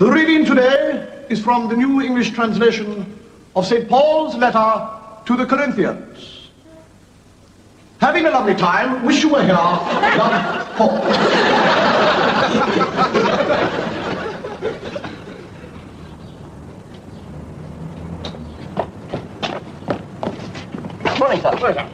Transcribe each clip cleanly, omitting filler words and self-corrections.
The reading today is from the New English translation of St. Paul's letter to the Corinthians. Having a lovely time, wish you were here, love, Paul. Morning, sir. Morning, sir.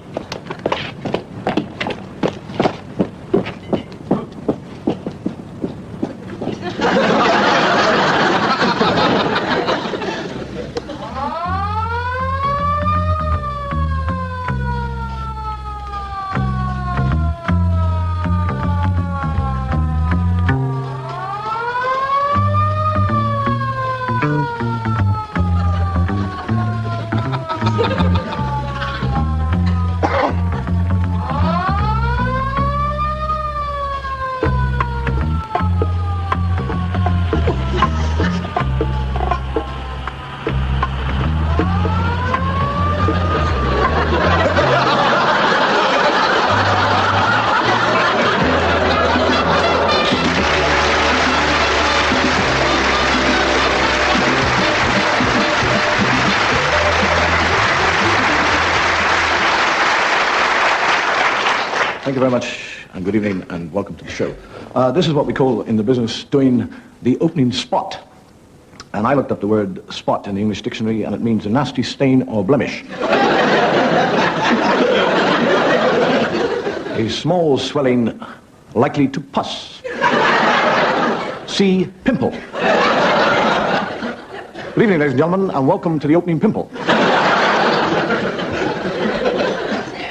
Thank you very much, and good evening, and welcome to the show. This is what we call in the business doing the opening spot. And I looked up the word spot in the English dictionary, and it means a nasty stain or blemish. A small swelling likely to pus. See pimple. Good evening, ladies and gentlemen, and welcome to the opening pimple.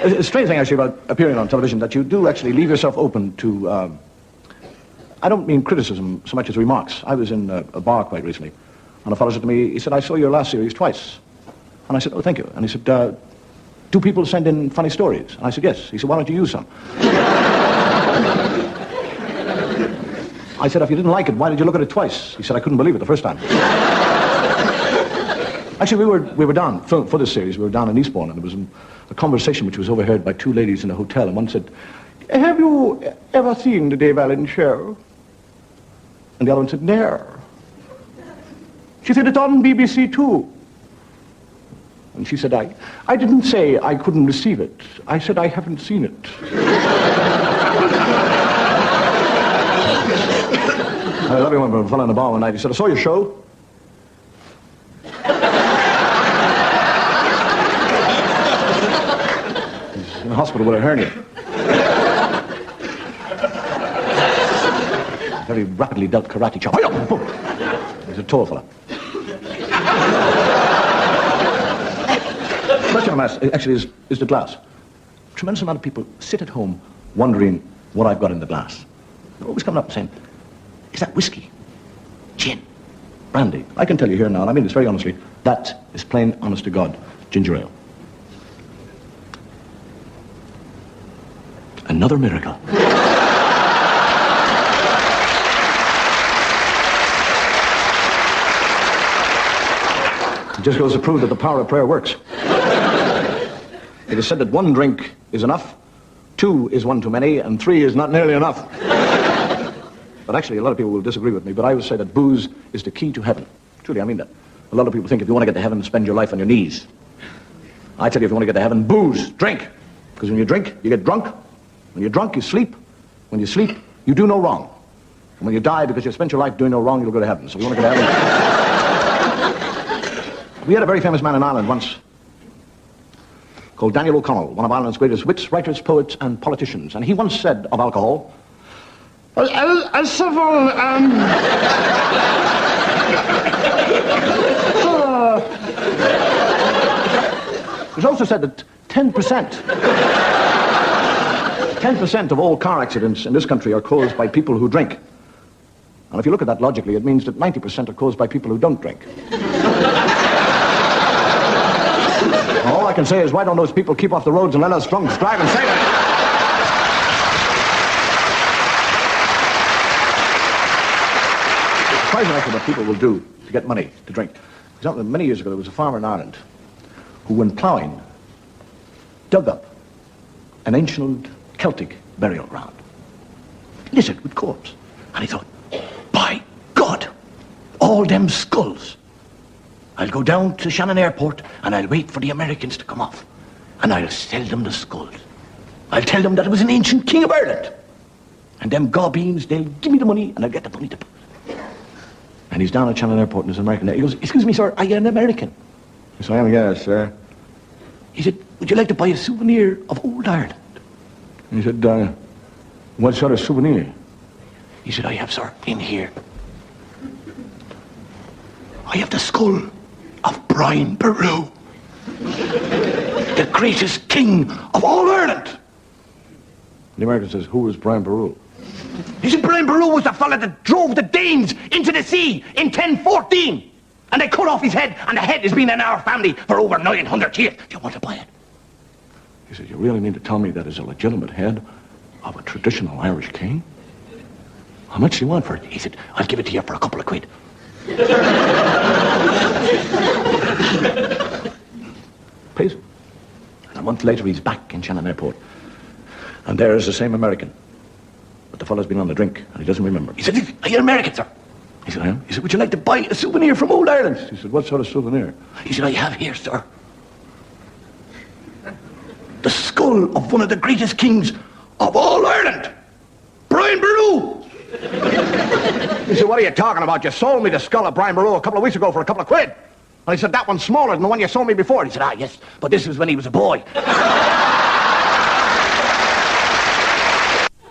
A strange thing, actually, about appearing on television, that you do actually leave yourself open to, I don't mean criticism so much as remarks. I was in a bar quite recently, and a fellow said to me, he said, I saw your last series twice. And I said, oh, thank you. And he said, do people send in funny stories? And I said, yes. He said, why don't you use some? I said, if you didn't like it, why did you look at it twice? He said, I couldn't believe it the first time. Actually, we were down, for this series, we were down in Eastbourne, and there was a conversation which was overheard by two ladies in a hotel, and one said, have you ever seen the Dave Allen show? And the other one said, no. She said, it's on BBC Two. And she said, I didn't say I couldn't receive it. I said I haven't seen it. I love you one fellow in the bar one night. He said, I saw your show. He's in the hospital with a hernia. Very rapidly dealt karate chop. He's a tall fellow. The question I'm asked actually is the glass. A tremendous amount of people sit at home wondering what I've got in the glass. They're always coming up and saying, is that whiskey, gin, brandy? I can tell you here now, and I mean this very honestly, that is plain, honest to God, ginger ale. Another miracle. It just goes to prove that the power of prayer works. It is said that one drink is enough, two is one too many, and three is not nearly enough. But actually, a lot of people will disagree with me, but I would say that booze is the key to heaven. Truly, I mean that. A lot of people think if you want to get to heaven, spend your life on your knees. I tell you, if you want to get to heaven, booze, drink. Because when you drink, you get drunk. When you're drunk, you sleep. When you sleep, you do no wrong. And when you die, because you spent your life doing no wrong, you'll go to heaven. So if you want to get to heaven... We had a very famous man in Ireland once called Daniel O'Connell, one of Ireland's greatest wits, writers, poets, and politicians. And he once said of alcohol, I suffer, It was also said that 10% of all car accidents in this country are caused by people who drink. And if you look at that logically, it means that 90% are caused by people who don't drink. All I can say is, why don't those people keep off the roads and let us drunks drive and say that? Surprising what people will do to get money to drink. For example, many years ago, there was a farmer in Ireland who, when ploughing, dug up an ancient Celtic burial ground, littered with corpses. And he thought, by God, all them skulls. I'll go down to Shannon Airport and I'll wait for the Americans to come off. And I'll sell them the skulls. I'll tell them that it was an ancient king of Ireland. And them gobbeens, they'll give me the money and I'll get the money to pay. And he's down at Shannon Airport and there's an American there. He goes, excuse me, sir, are you an American? Yes, I am, yes, sir. He said, would you like to buy a souvenir of old Ireland? He said, what sort of souvenir? He said, I have, sir, in here. I have the skull of Brian Boru, the greatest king of all Ireland. The American says, who is Brian Boru? He said, Brian Boru was the fella that drove the Danes into the sea in 1014. And they cut off his head, and the head has been in our family for over 900 years. Do you want to buy it? He said, you really mean to tell me that is a legitimate head of a traditional Irish king? How much do you want for it? He said, I'll give it to you for a couple of quid. Pays him. And a month later, he's back in Shannon Airport. And there is the same American. But the fellow's been on the drink, and he doesn't remember. He said, are you an American, sir? He said, I am. He said, would you like to buy a souvenir from old Ireland? He said, what sort of souvenir? He said, I have here, sir, the skull of one of the greatest kings of all Ireland, Brian Boru. He said, what are you talking about? You sold me the skull of Brian Boru a couple of weeks ago for a couple of quid. And he said, that one's smaller than the one you sold me before. He said, yes, but this was when he was a boy. There's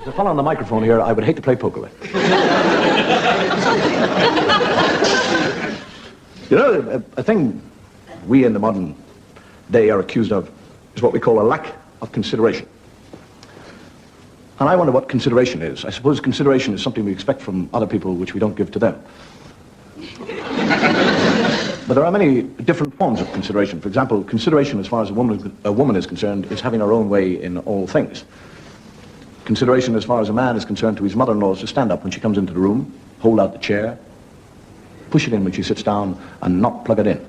a fellow on the microphone here I would hate to play poker with. You know, a thing we in the modern day are accused of is what we call a lack of consideration. And I wonder what consideration is. I suppose consideration is something we expect from other people which we don't give to them. But there are many different forms of consideration. For example, consideration as far as a woman is concerned is having her own way in all things. Consideration as far as a man is concerned to his mother-in-law is to stand up when she comes into the room, hold out the chair, push it in when she sits down, and not plug it in.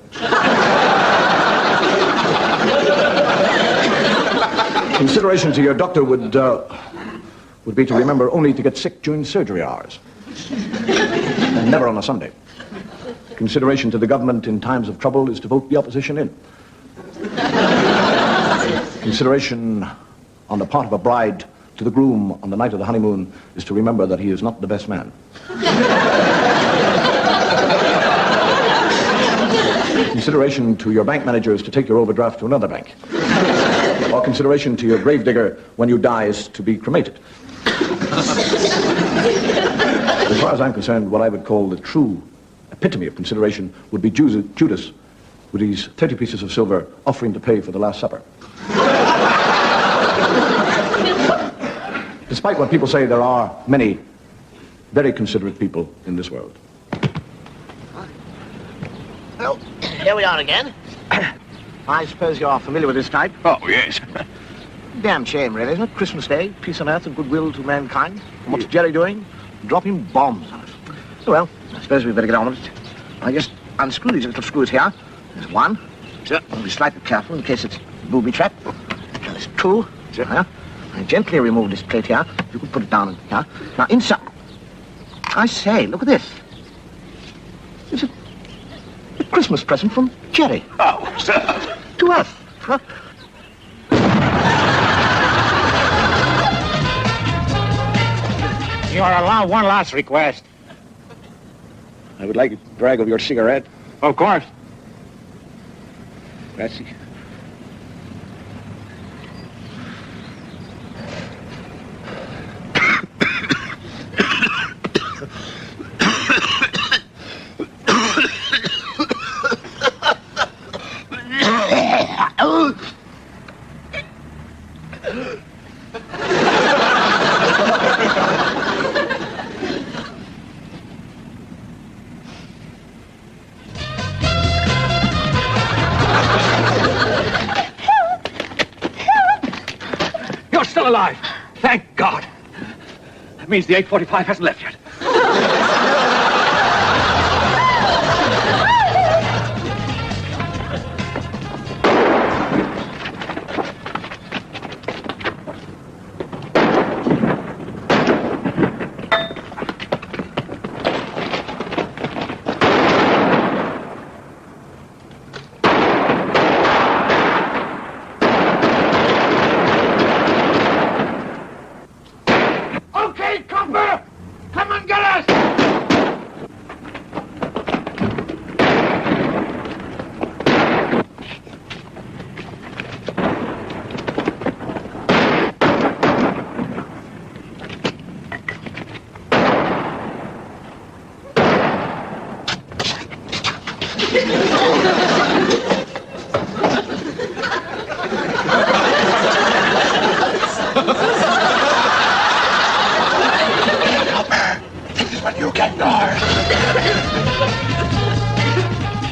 Consideration to your doctor would be to remember only to get sick during surgery hours, and never on a Sunday. Consideration to the government in times of trouble is to vote the opposition in. Consideration on the part of a bride to the groom on the night of the honeymoon is to remember that he is not the best man. Consideration to your bank manager is to take your overdraft to another bank. Or consideration to your gravedigger when you die is to be cremated. As far as I'm concerned, what I would call the true epitome of consideration would be Judas with his 30 pieces of silver offering to pay for the Last Supper. Despite what people say, there are many very considerate people in this world. Well, here we are again. I suppose you're familiar with this type? Oh, yes. Damn shame, really, isn't it? Christmas Day, peace on earth and goodwill to mankind. And what's Jerry doing? Dropping bombs on us. Well, I suppose we'd better get on with it. I just unscrew these little screws here. There's one. Sure. I'll be slightly careful in case it's a booby trap. There's two. Sure. Here. I gently remove this plate here. You could put it down here. Now, inside. I say, look at this. It's a Christmas present from Jerry. Oh, sir. To us. Huh? You are allowed one last request. I would like a drag of your cigarette. Of course. Grazie. You're still alive. Thank God. That means the 845 hasn't left yet.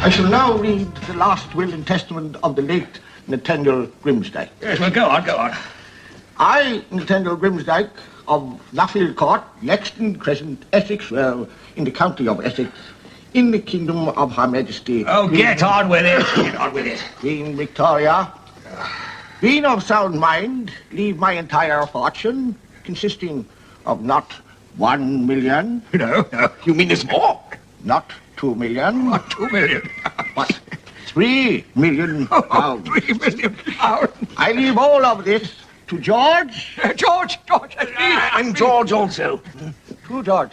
I shall now read the last will and testament of the late Nathaniel Grimsdyke. Yes, well, go on. I, Nathaniel Grimsdyke, of Nuffield Court, Lexton Crescent, Essex, well, in the county of Essex, in the kingdom of Her Majesty... Oh, get on with it. Queen Victoria, being of sound mind, leave my entire fortune, consisting of not 1 million... No, you mean there's more? Not 2 million... Not 2 million. But 3 million pounds. 3 million pounds. I leave all of this to George. George, I'm George also. To George.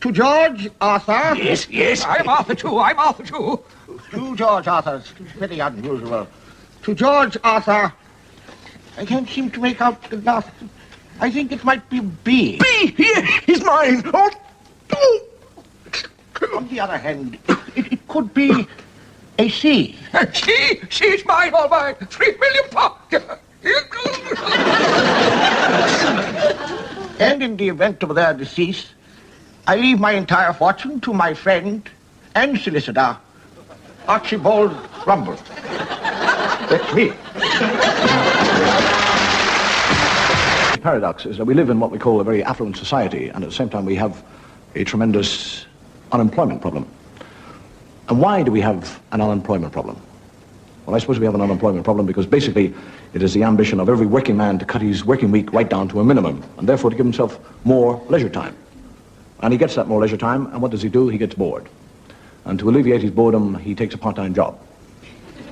To George Arthur. Yes, I'm Arthur too. To George Arthur. It's very unusual. To George Arthur. I can't seem to make out the last. I think it might be B. B! He's mine. Oh. On the other hand, it could be a C. She's mine, all mine. 3 million pounds. And in the event of their decease, I leave my entire fortune to my friend and solicitor, Archibald Rumble. That's me. The paradox is that we live in what we call a very affluent society, and at the same time we have a tremendous unemployment problem. And why do we have an unemployment problem? Well, I suppose we have an unemployment problem because basically it is the ambition of every working man to cut his working week right down to a minimum, and therefore to give himself more leisure time. And he gets that more leisure time, and what does he do? He gets bored. And to alleviate his boredom, he takes a part-time job.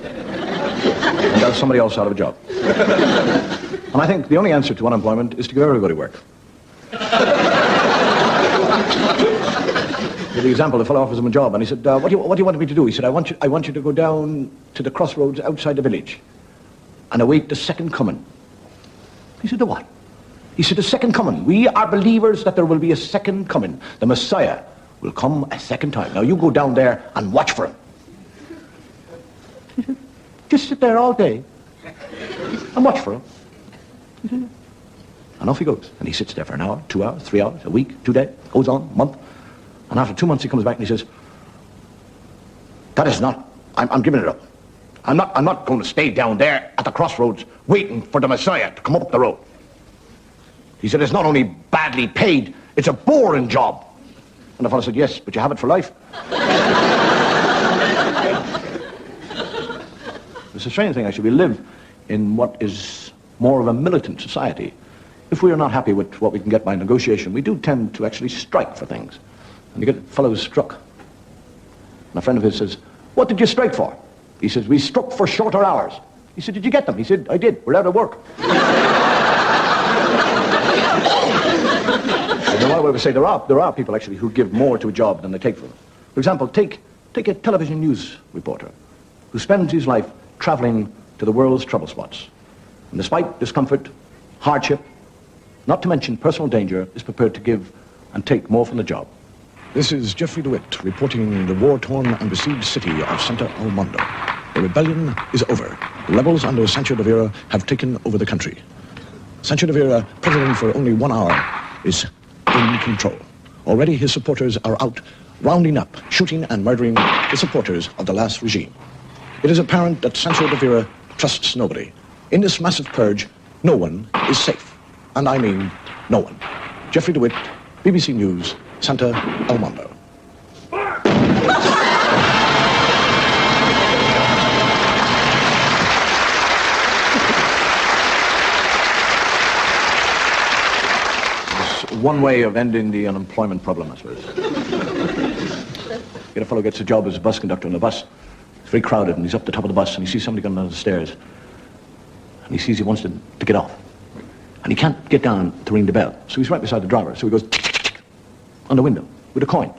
And does somebody else out of a job. And I think the only answer to unemployment is to give everybody work. For example, the fellow offers him a job, and he said, what do you want me to do? He said, I want you to go down to the crossroads outside the village and await the second coming. He said, the what? He said, the second coming. We are believers that there will be a second coming. The Messiah will come a second time. Now you go down there and watch for him. He said, just sit there all day and watch for him. He said, and off he goes. And he sits there for an hour, 2 hours, 3 hours, a week, 2 days, goes on, a month. And after 2 months he comes back and he says, that is not, I'm giving it up. I'm not going to stay down there at the crossroads waiting for the Messiah to come up the road. He said, it's not only badly paid, it's a boring job. And the fellow said, yes, but you have it for life. It's a strange thing, actually. We live in what is more of a militant society. If we are not happy with what we can get by negotiation, we do tend to actually strike for things. And you get fellows struck. And a friend of his says, what did you strike for? He says, we struck for shorter hours. He said, did you get them? He said, I did. We're out of work. And I would say there are people actually who give more to a job than they take for them. For example, take a television news reporter who spends his life traveling to the world's trouble spots. And despite discomfort, hardship, not to mention personal danger, is prepared to give and take more from the job. This is Geoffrey DeWitt reporting the war-torn and besieged city of Santa Almondo. The rebellion is over. The rebels under Sancho de Vera have taken over the country. Sancho de Vera, president for only 1 hour, is in control. Already his supporters are out, rounding up, shooting and murdering the supporters of the last regime. It is apparent that Sancho de Vera trusts nobody. In this massive purge, no one is safe. And I mean no one. Geoffrey DeWitt, BBC News, Santa Almondo. It's one way of ending the unemployment problem, I suppose. A fellow gets a job as a bus conductor on the bus. It's very crowded, and he's up the top of the bus, and he sees somebody coming down the stairs. And he sees he wants to get off. And he can't get down to ring the bell. So he's right beside the driver. So he goes tick, tick, tick, tick, on the window with a coin.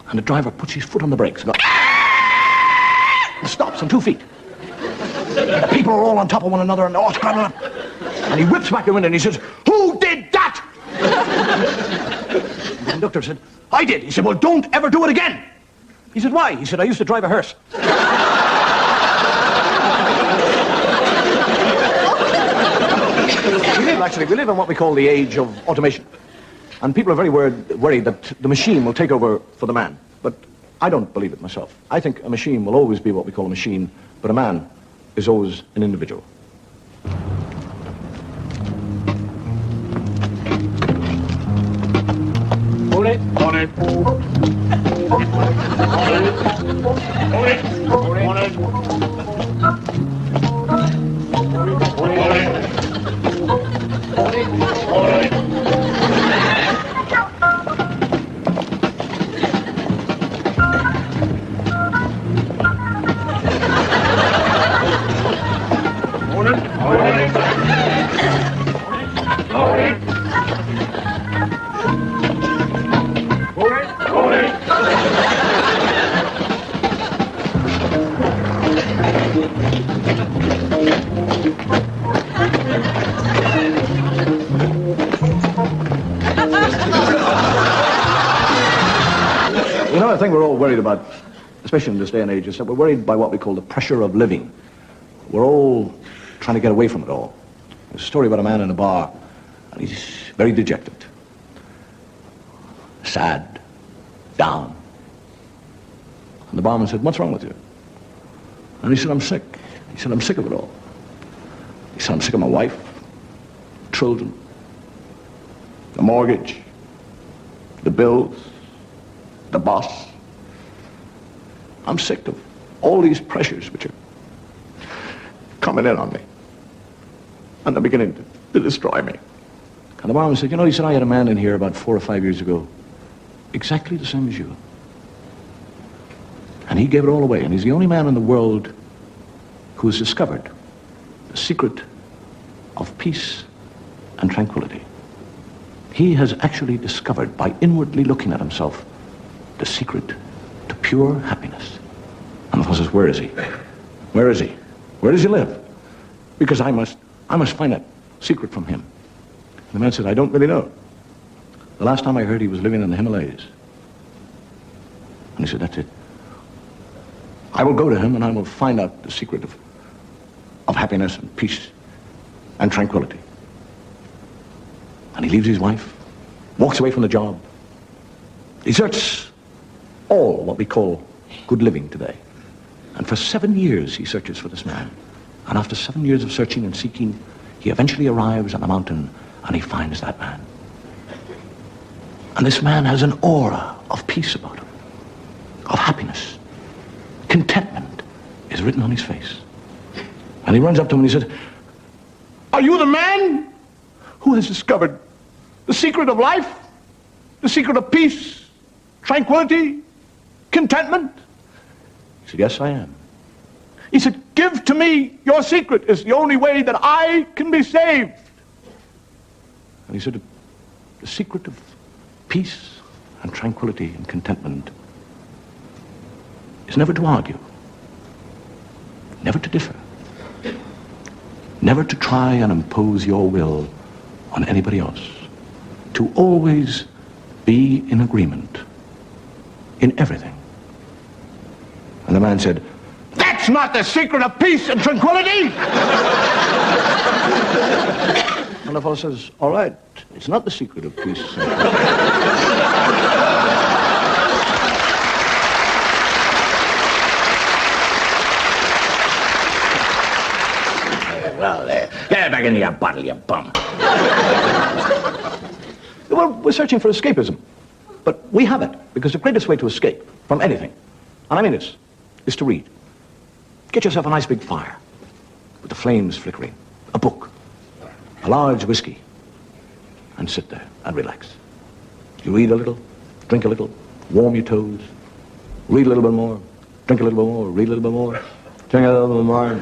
And the driver puts his foot on the brakes and goes, and stops on 2 feet. And the people are all on top of one another and they're all scrambling up. And he whips back the window and he says, who did that? And the conductor said, I did. He said, well, don't ever do it again. He said, why? He said, I used to drive a hearse. We live in what we call the age of automation. And people are very worried that the machine will take over for the man. But I don't believe it myself. I think a machine will always be what we call a machine, but a man is always an individual. Hold it. On it. Hold it. Hold it. You know, the thing we're all worried about, especially in this day and age, is that we're worried by what we call the pressure of living. We're all trying to get away from it all. There's a story about a man in a bar, and he's very dejected. Sad, down. And the barman said, "What's wrong with you?" And he said, "I'm sick." He said, "I'm sick of it all." He said, "I'm sick of my wife, children, the mortgage, the bills, the boss. I'm sick of all these pressures which are coming in on me. And they're beginning to destroy me." And the barman said, "You know," he said, "I had a man in here about 4 or 5 years ago, exactly the same as you. And he gave it all away. And he's the only man in the world who has discovered the secret of peace and tranquility. He has actually discovered, by inwardly looking at himself, the secret to pure happiness." And the fellow says, "Where is he? Where is he? Where does he live? Because I must find that secret from him." And the man said, "I don't really know. The last time I heard, he was living in the Himalayas." And he said, "That's it. I will go to him and I will find out the secret of happiness and peace and tranquility." And he leaves his wife, walks away from the job, deserts all what we call good living today. And for 7 years he searches for this man. And after 7 years of searching and seeking, he eventually arrives on a mountain and he finds that man. And this man has an aura of peace about him, of happiness. Contentment is written on his face. And he runs up to him and he said, "Are you the man who has discovered the secret of life, the secret of peace, tranquility, contentment?" He said, "Yes, I am." He said, "Give to me your secret. It's the only way that I can be saved." And he said, "The secret of peace and tranquility and contentment is never to argue, never to differ, never to try and impose your will on anybody else, to always be in agreement in everything." And the man said, "That's not the secret of peace and tranquility!" And the fellow says, "All right, it's not the secret of peace and Well, get it back into your bottle, you bum. Well, we're searching for escapism. But we have it, because the greatest way to escape from anything, and I mean this, is to read. Get yourself a nice big fire, with the flames flickering, a book, a large whiskey, and sit there and relax. You read a little, drink a little, warm your toes, read a little bit more, drink a little bit more, read a little bit more, drink a little bit more.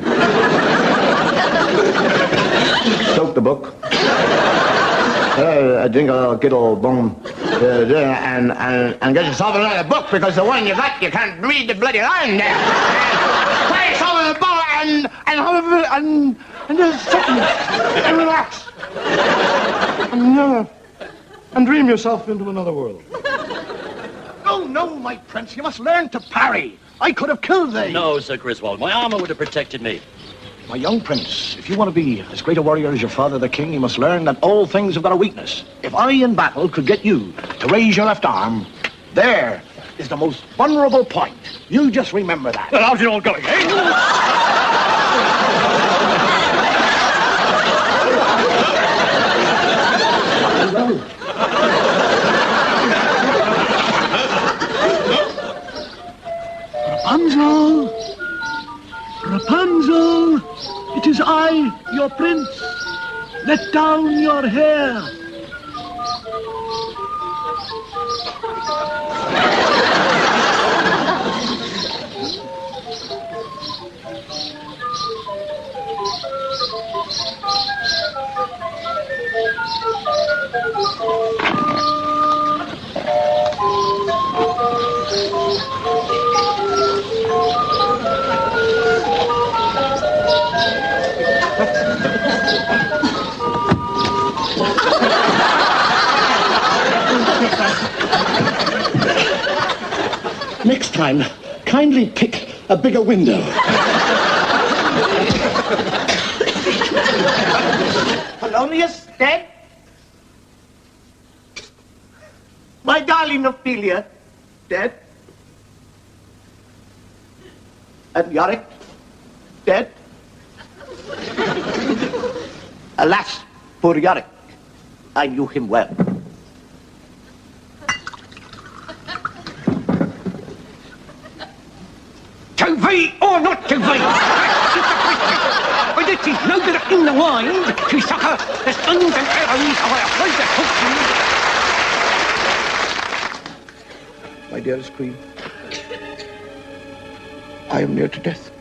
Soak the book. Drink a little good old bone. And get yourself another book, because the one you got, you can't read the bloody line there. Play some of the book and just sit and relax. And dream yourself into another world. Oh, no, my prince, you must learn to parry. I could have killed thee. No, Sir Griswold, my armor would have protected me. My young prince, if you want to be as great a warrior as your father, the king, you must learn that all things have got a weakness. If I in battle could get you to raise your left arm, there, is the most vulnerable point. You just remember that. Well, how's it all going, eh? Rapunzel! Rapunzel! It is I, your prince. Let down your hair. Next time, kindly pick a bigger window. Polonius dead? My darling Ophelia dead? And Yorick dead? Alas, poor Yorick. I knew him well. To be or not to be? But it is no good in the wind to succor the sons and arrows of our further hopes. My dearest Queen, I am near to death.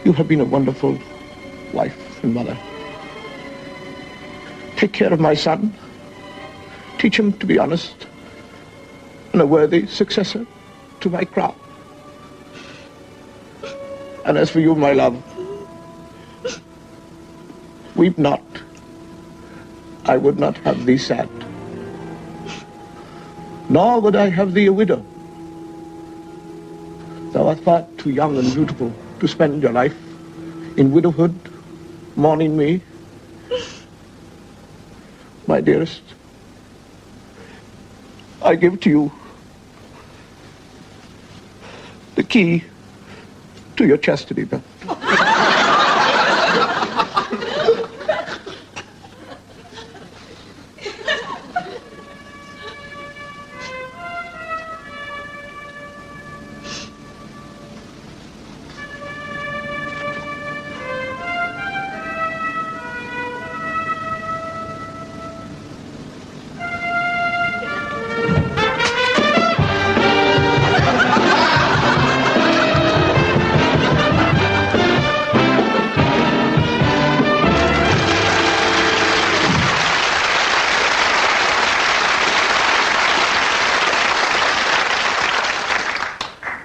You have been a wonderful wife and mother. Take care of my son. Teach him to be honest and a worthy successor to my crown. And as for you, my love, weep not. I would not have thee sad. Nor would I have thee a widow. Thou art far too young and beautiful to spend your life in widowhood, mourning me. My dearest, I give to you the key to your chastity belt.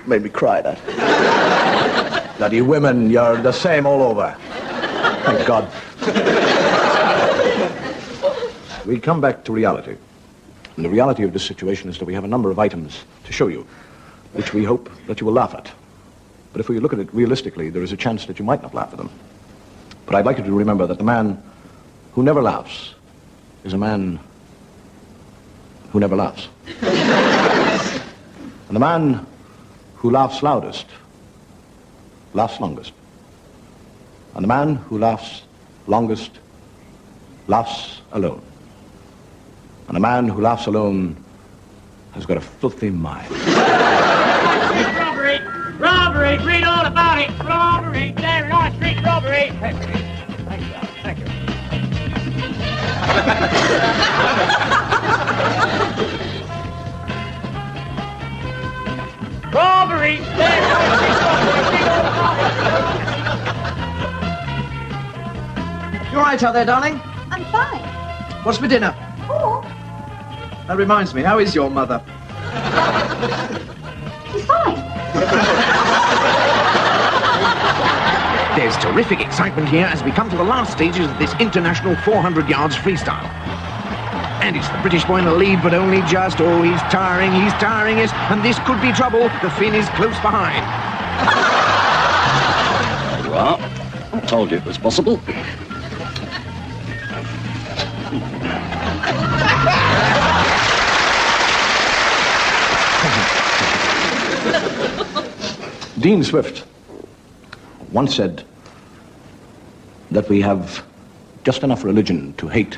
Made me cry, that. Bloody women, you're the same all over. Thank God. We come back to reality. And the reality of this situation is that we have a number of items to show you, which we hope that you will laugh at. But if we look at it realistically, there is a chance that you might not laugh at them. But I'd like you to remember that the man who never laughs is a man who never laughs. And the man who laughs loudest laughs longest. And the man who laughs longest laughs alone. And a man who laughs alone has got a filthy mind. Robbery! Robbery! Read all about it! Robbery! There, on street robbery! Thank you. Thank you. Robbery! There, on street robbery! Read all about You all right out there, darling? I'm fine. What's for dinner? Oh, That reminds me, how is your mother? she's fine. There's terrific excitement here as we come to the last stages of this international 400 yards freestyle. And it's the British boy in the lead, but only just. Oh, he's tiring, yes. And this could be trouble. The Finn is close behind. Well, I told you it was possible. Dean Swift once said that we have just enough religion to hate,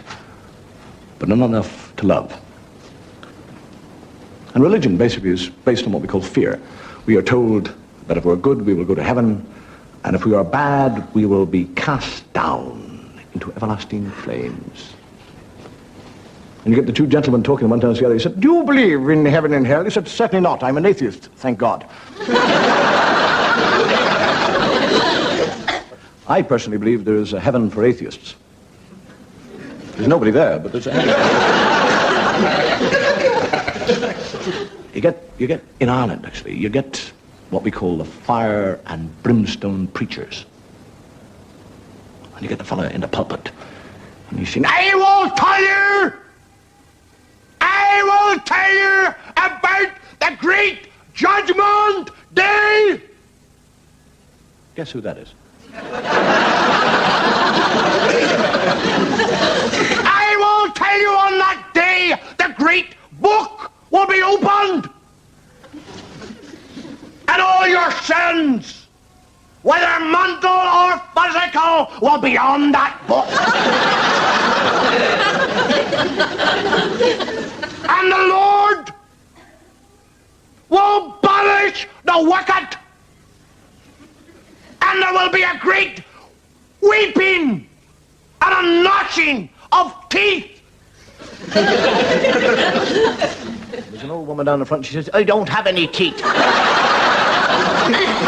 but not enough to love. And religion basically is based on what we call fear. We are told that if we're good, we will go to heaven, and if we are bad, we will be cast down into everlasting flames. And you get the two gentlemen talking one time together. He said, "Do you believe in heaven and hell?" He said, "Certainly not. I'm an atheist, thank God." I personally believe there is a heaven for atheists. There's nobody there, but there's a heaven. You get in Ireland, actually, you get what we call the fire and brimstone preachers. And you get the fellow in the pulpit, and he's saying, I will tell you about the great judgment day. Guess who that is? I will tell you on that day, the great book will be opened. And all your sins, whether mental or physical, will be on that book. And the Lord will punish the wicked. And there will be a great weeping and a gnashing of teeth. There's an old woman down the front. She says, I don't have any teeth.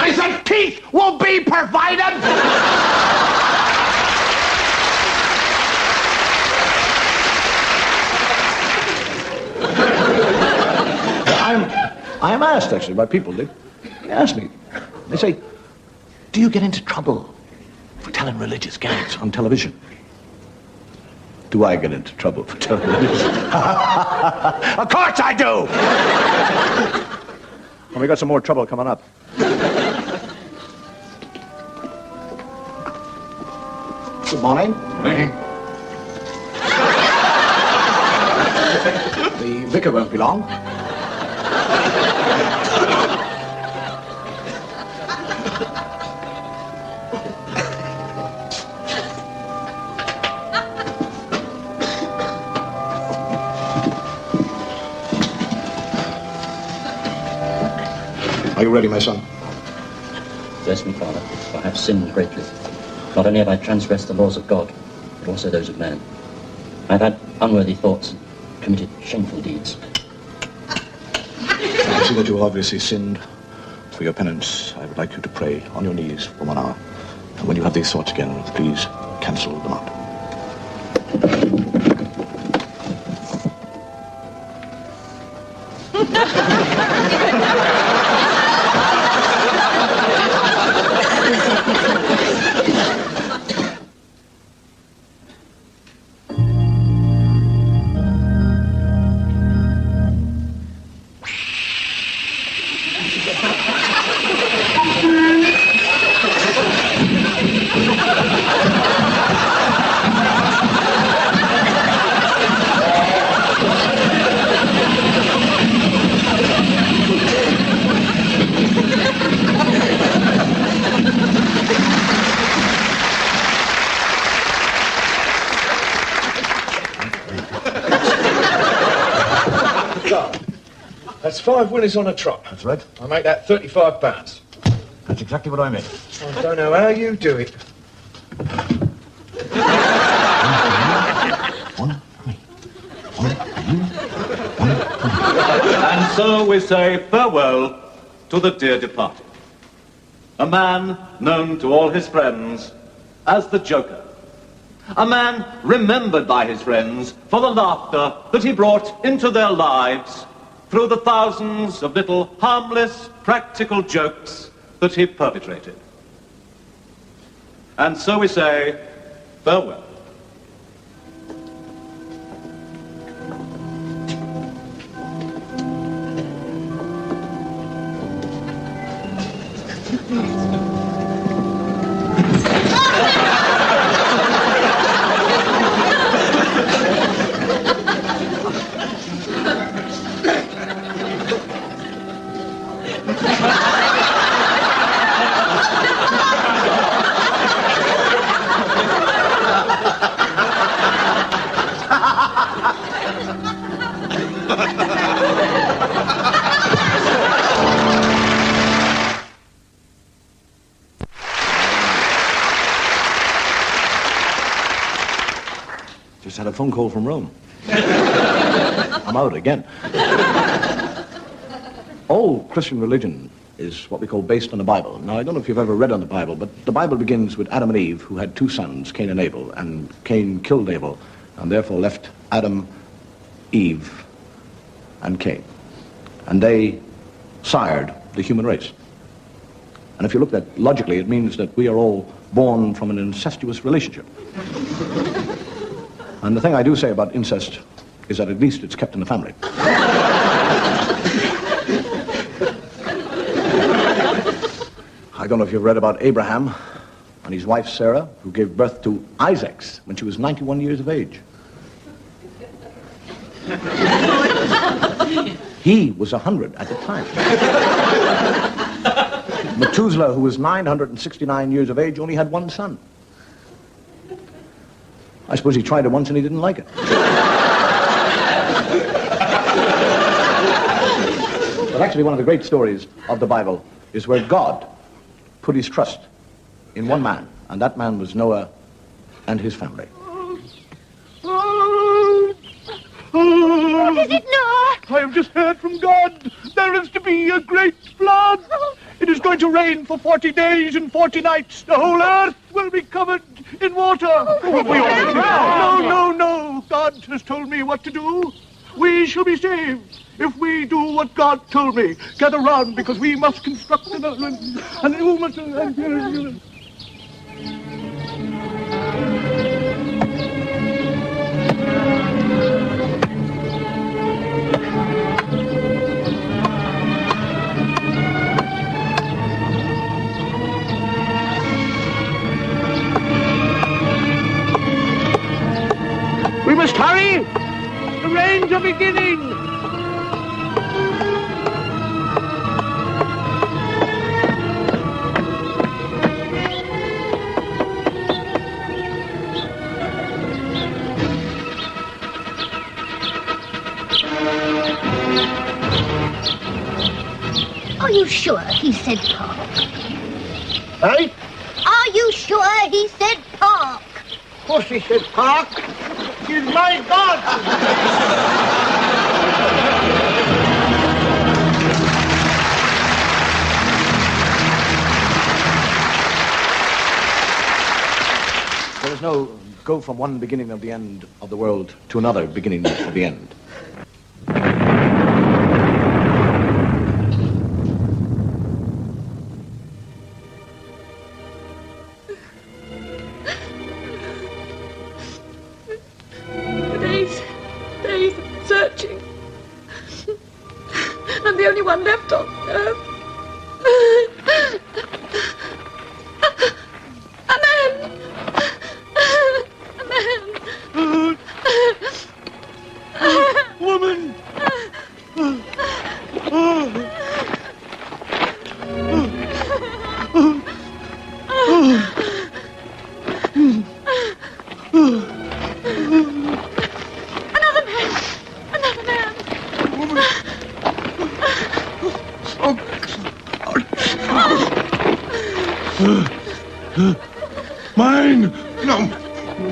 I said, teeth will be provided. I am asked, actually, by people. They ask me. They say, do you get into trouble for telling religious gags on television? Do I get into trouble for telling religious? Of course I do! And we got some more trouble coming up. Good morning. Morning. The vicar won't be long. Are you ready, my son? Bless me, Father, for I have sinned greatly. Not only have I transgressed the laws of God, but also those of man. I have had unworthy thoughts and committed shameful deeds. I see that you have obviously sinned. For your penance, I would like you to pray on your knees for 1 hour. And when you have these thoughts again, please cancel them out. That's 5 winners on a trot. That's right. I make that £35. That's exactly what I mean. I don't know how you do it. One for me. One for you. One for me. And so we say farewell to the dear departed. A man known to all his friends as the Joker. A man remembered by his friends for the laughter that he brought into their lives through the thousands of little harmless, practical jokes that he perpetrated. And so we say farewell. a phone call from Rome. I'm out again. All Christian religion is what we call based on the Bible. Now, I don't know if you've ever read on the Bible, but the Bible begins with Adam and Eve, who had two sons, Cain and Abel, and Cain killed Abel, and therefore left Adam, Eve, and Cain. And they sired the human race. And if you look at that logically, it means that we are all born from an incestuous relationship. And the thing I do say about incest is that at least it's kept in the family. I don't know if you've read about Abraham and his wife Sarah, who gave birth to Isaacs when she was 91 years of age. He was 100 at the time. Methuselah, who was 969 years of age, only had one son. I suppose he tried it once and he didn't like it. But actually, one of the great stories of the Bible is where God put his trust in one man, and that man was Noah and his family. What is it, Noah? I have just heard from God. There is to be a great flood. It is going to rain for 40 days and 40 nights. The whole earth will be covered in water. No. God has told me what to do. We shall be saved if we do what God told me. Gather round, because we must construct an We must hurry! The rains are beginning! Are you sure he said park? Hey? Are you sure he said park? Of course he said park. He's my God! There is no go from one beginning of the end of the world to another beginning of the end. Days of searching. I'm the only one left on earth. A man! Woman! Mine! No!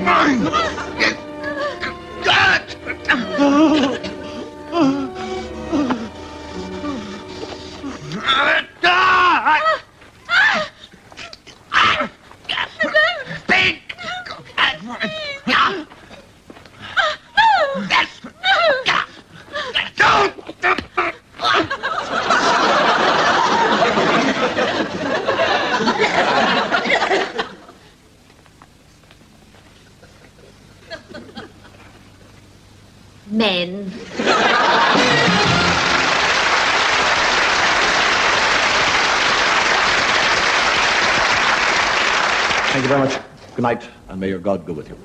Mine! God! Men. Thank you very much. Good night, and may your God go with you.